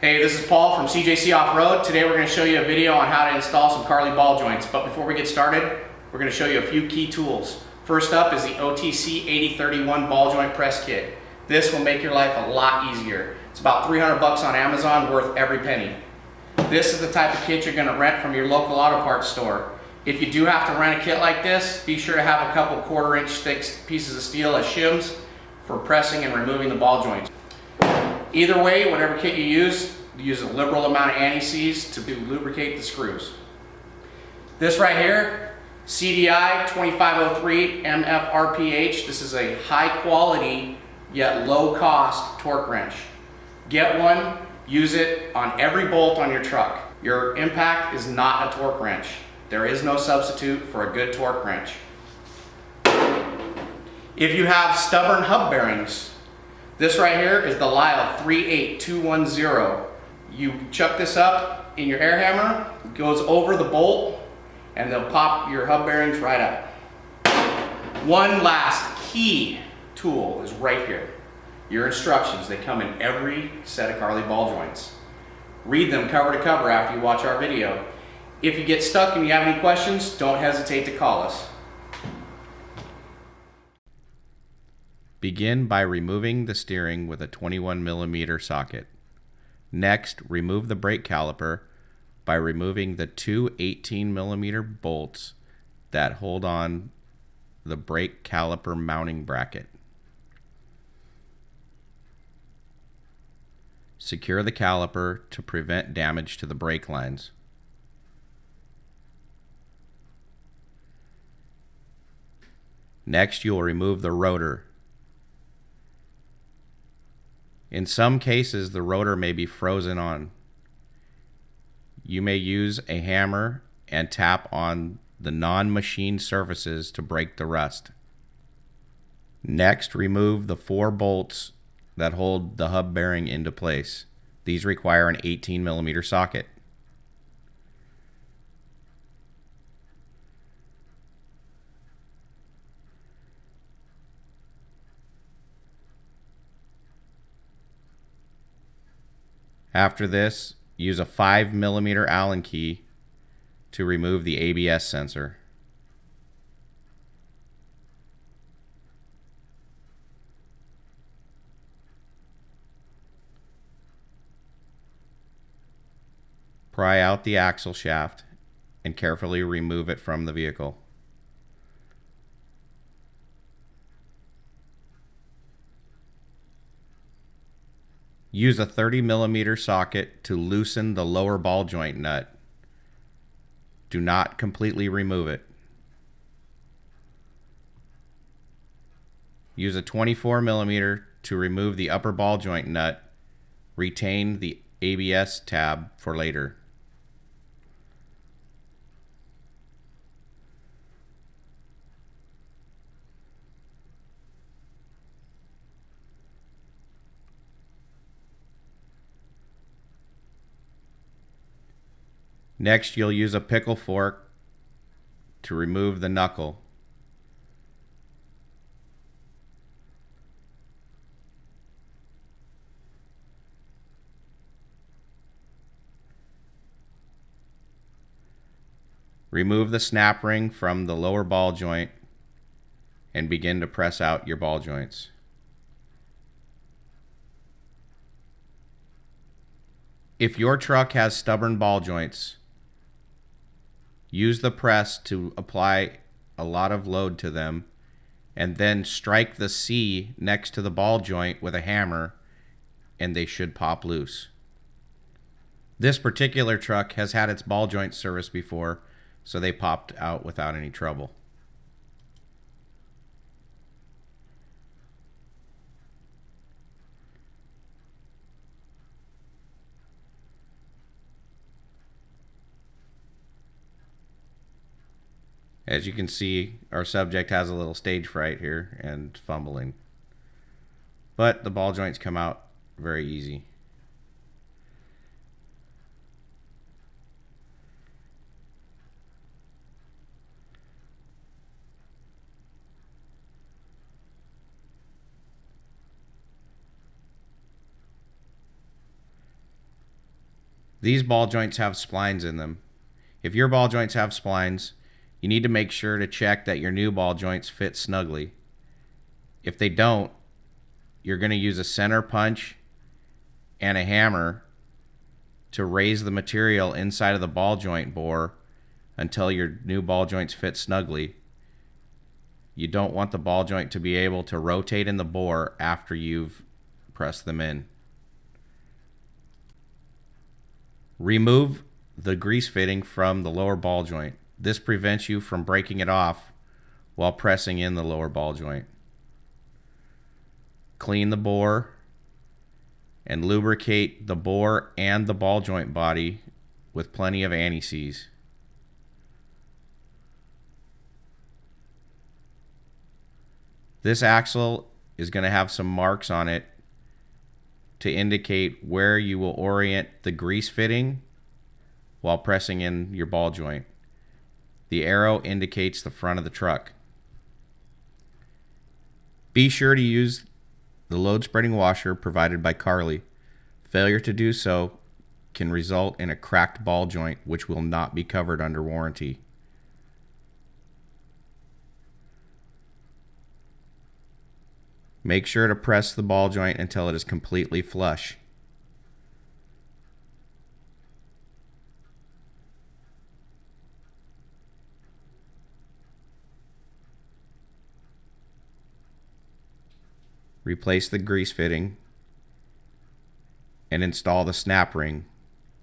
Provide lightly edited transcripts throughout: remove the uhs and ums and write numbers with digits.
Hey, this is Paul from CJC Off-Road. Today we're going to show you a video on how to install some Carli Ball Joints. But before we get started, we're going to show you a few key tools. First up is the OTC 8031 ball joint press kit. This will make your life a lot easier. It's about 300 bucks on Amazon, worth every penny. This is the type of kit you're going to rent from your local auto parts store. If you do have to rent a kit like this, be sure to have a couple 1/4 inch thick pieces of steel as shims for pressing and removing the ball joints. Either way, whatever kit you use a liberal amount of anti-seize to lubricate the screws. This right here, CDI 2503 MFRPH. This is a high quality yet low cost torque wrench. Get one, use it on every bolt on your truck. Your impact is not a torque wrench. There is no substitute for a good torque wrench. If you have stubborn hub bearings, this right here is the Lyle 38210. You chuck this up in your air hammer, it goes over the bolt, and they'll pop your hub bearings right out. One last key tool is right here. Your instructions. They come in every set of Carli Ball Joints. Read them cover to cover after you watch our video. If you get stuck and you have any questions, don't hesitate to call us. Begin by removing the steering with a 21mm socket. Next, remove the brake caliper by removing the two 18mm bolts that hold on the brake caliper mounting bracket. Secure the caliper to prevent damage to the brake lines. Next, you will remove the rotor. In some cases, the rotor may be frozen on. You may use a hammer and tap on the non-machine surfaces to break the rust. Next, remove the 4 bolts that hold the hub bearing into place. These require an 18mm socket. After this, use a 5mm Allen key to remove the ABS sensor. Pry out the axle shaft and carefully remove it from the vehicle. Use a 30mm socket to loosen the lower ball joint nut. Do not completely remove it. Use a 24mm to remove the upper ball joint nut. Retain the ABS tab for later. Next, you'll use a pickle fork to remove the knuckle. Remove the snap ring from the lower ball joint and begin to press out your ball joints. If your truck has stubborn ball joints, use the press to apply a lot of load to them and then strike the C next to the ball joint with a hammer and they should pop loose. This particular truck has had its ball joint serviced before, so they popped out without any trouble. As you can see, our subject has a little stage fright here and fumbling. But the ball joints come out very easy. These ball joints have splines in them. If your ball joints have splines, you need to make sure to check that your new ball joints fit snugly. If they don't, you're going to use a center punch and a hammer to raise the material inside of the ball joint bore until your new ball joints fit snugly. You don't want the ball joint to be able to rotate in the bore after you've pressed them in. Remove the grease fitting from the lower ball joint. This prevents you from breaking it off while pressing in the lower ball joint. Clean the bore and lubricate the bore and the ball joint body with plenty of anti-seize. This axle is going to have some marks on it to indicate where you will orient the grease fitting while pressing in your ball joint. The arrow indicates the front of the truck. Be sure to use the load spreading washer provided by Carli. Failure to do so can result in a cracked ball joint, which will not be covered under warranty. Make sure to press the ball joint until it is completely flush. Replace the grease fitting and install the snap ring,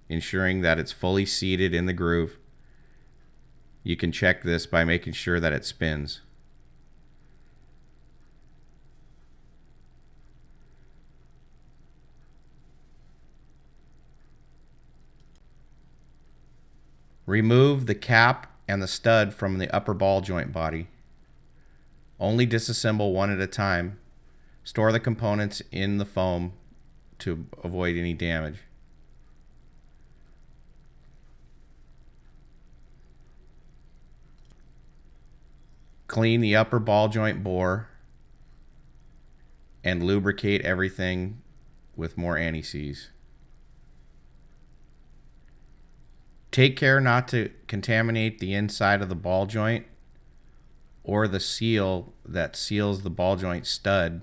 ensuring that it's fully seated in the groove. You can check this by making sure that it spins. Remove the cap and the stud from the upper ball joint body. Only disassemble one at a time. Store the components in the foam to avoid any damage. Clean the upper ball joint bore and lubricate everything with more anti-seize. Take care not to contaminate the inside of the ball joint or the seal that seals the ball joint stud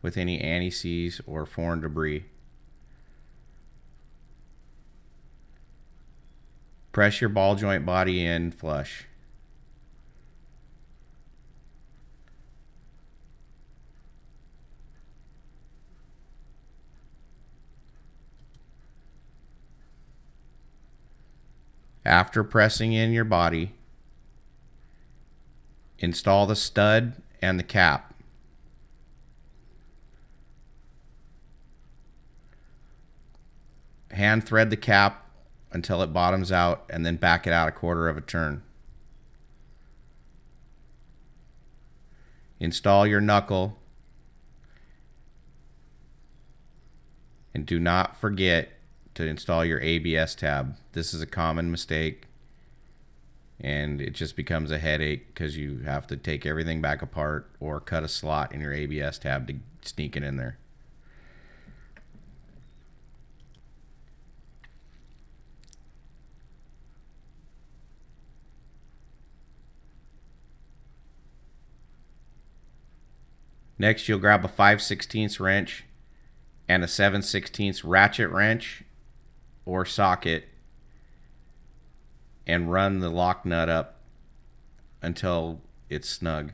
with any anti-seize or foreign debris. Press your ball joint body in flush. After pressing in your body, install the stud and the cap. Hand thread the cap until it bottoms out and then back it out a quarter of a turn. Install your knuckle and do not forget to install your ABS tab. This is a common mistake and it just becomes a headache because you have to take everything back apart or cut a slot in your ABS tab to sneak it in there. Next, you'll grab a 5/16 wrench and a 7/16 ratchet wrench or socket and run the lock nut up until it's snug.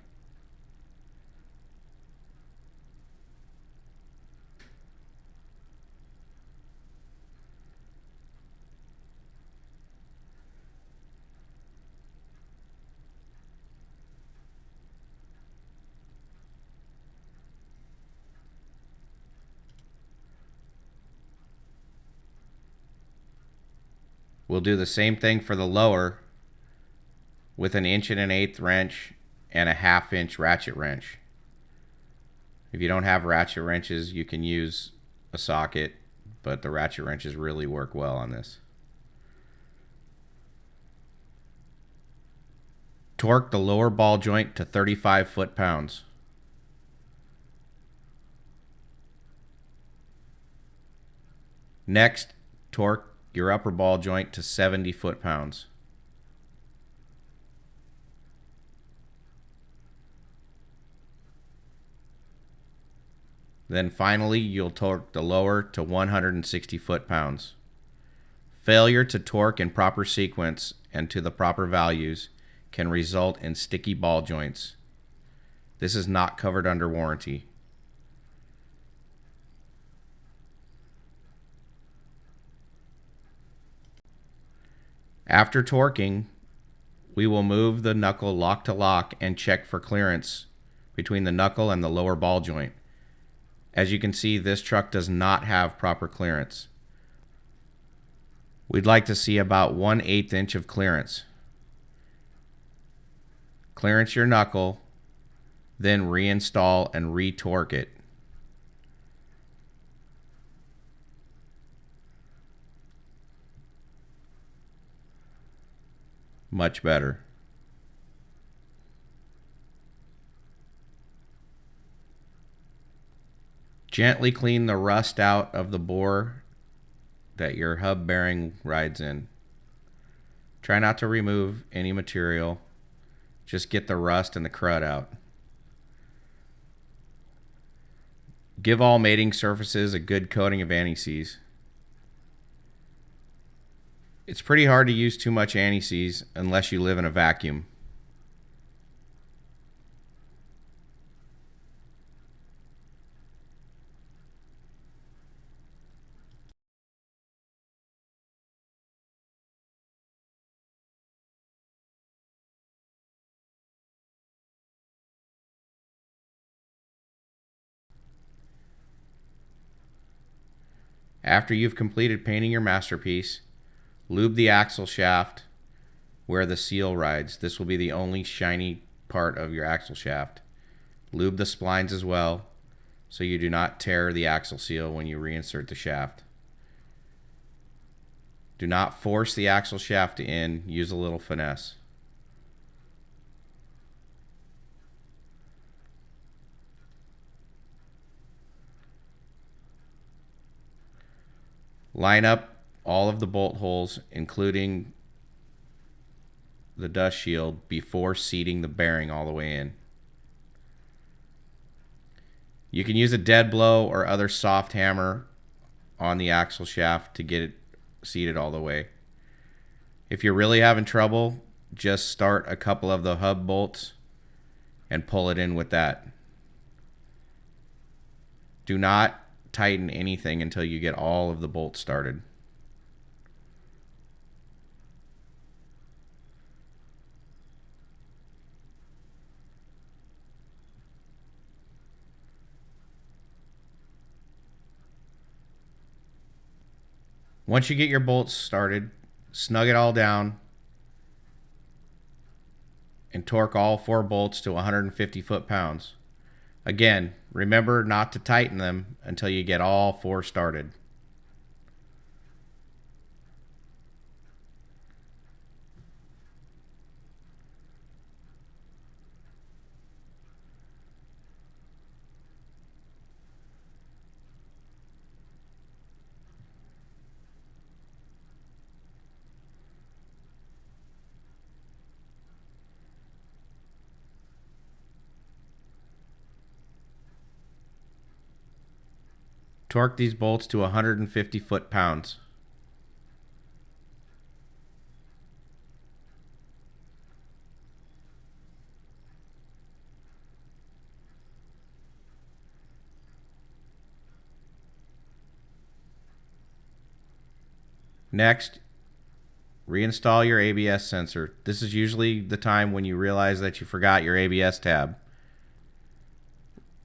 We'll do the same thing for the lower with an 1 1/8" wrench and a 1/2 inch ratchet wrench. If you don't have ratchet wrenches, you can use a socket, but the ratchet wrenches really work well on this. Torque the lower ball joint to 35 foot-pounds. Next, torque your upper ball joint to 70 foot-pounds. Then finally, you'll torque the lower to 160 foot-pounds. Failure to torque in proper sequence and to the proper values can result in sticky ball joints. This is not covered under warranty. After torquing, we will move the knuckle lock to lock and check for clearance between the knuckle and the lower ball joint. As you can see, this truck does not have proper clearance. We'd like to see about 1/8 inch of clearance. Clearance your knuckle, then reinstall and re-torque it. Much better. Gently clean the rust out of the bore that your hub bearing rides in. Try not to remove any material. Just get the rust and the crud out. Give all mating surfaces a good coating of anti-seize. It's pretty hard to use too much anti-seize unless you live in a vacuum. After you've completed painting your masterpiece, lube the axle shaft where the seal rides. This will be the only shiny part of your axle shaft. Lube the splines as well, so you do not tear the axle seal when you reinsert the shaft. Do not force the axle shaft in, use a little finesse. Line up all of the bolt holes, including the dust shield, before seating the bearing all the way in. You can use a dead blow or other soft hammer on the axle shaft to get it seated all the way. If you're really having trouble, just start a couple of the hub bolts and pull it in with that. Do not tighten anything until you get all of the bolts started. Once you get your bolts started, snug it all down and torque all 4 bolts to 150 foot-pounds. Again, remember not to tighten them until you get all 4 started. Torque these bolts to 150 foot-pounds. Next, reinstall your ABS sensor. This is usually the time when you realize that you forgot your ABS tab.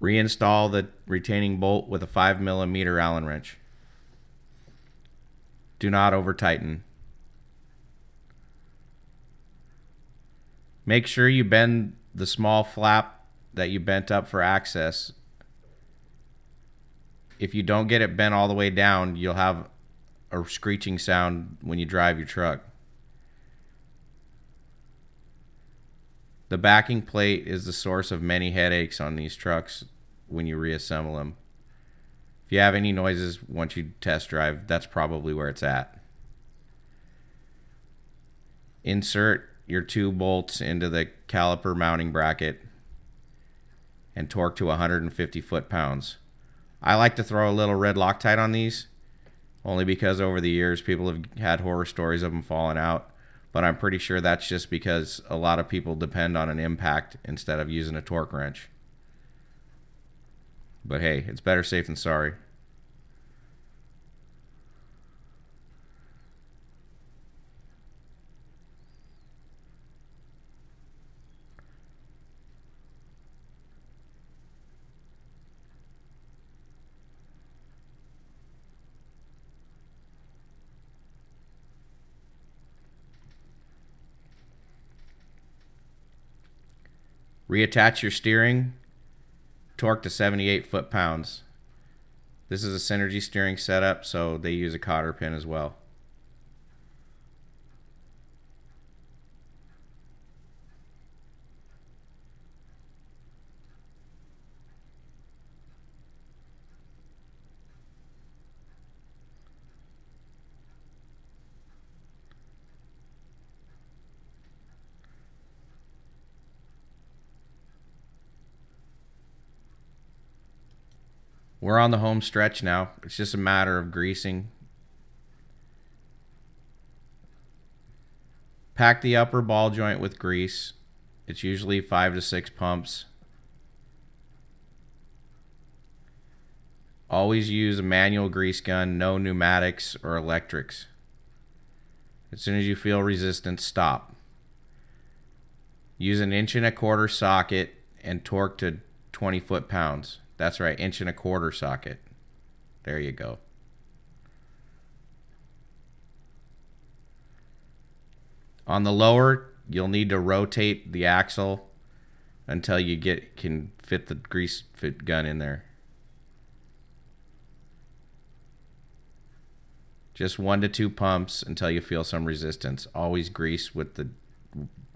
Reinstall the retaining bolt with a 5mm Allen wrench. Do not over tighten. Make sure you bend the small flap that you bent up for access. If you don't get it bent all the way down, you'll have a screeching sound when you drive your truck. The backing plate is the source of many headaches on these trucks when you reassemble them. If you have any noises once you test drive, that's probably where it's at. insert your 2 bolts into the caliper mounting bracket and torque to 150 foot-pounds. I like to throw a little red Loctite on these, only because over the years people have had horror stories of them falling out, but I'm pretty sure that's just because a lot of people depend on an impact instead of using a torque wrench. But hey, it's better safe than sorry. Reattach your steering, torque to 78 foot-pounds. This is a Synergy steering setup, so they use a cotter pin as well. We're on the home stretch now. It's just a matter of greasing. Pack the upper ball joint with grease. It's usually 5 to 6 pumps. Always use a manual grease gun, no pneumatics or electrics. As soon as you feel resistance, stop. Use an 1.25" socket and torque to 20 foot-pounds. That's right, 1.25" socket. There you go. On the lower, you'll need to rotate the axle until you can fit the grease fit gun in there. Just 1 to 2 pumps until you feel some resistance. Always grease with the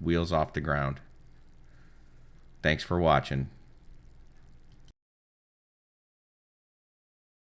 wheels off the ground. Thanks for watching.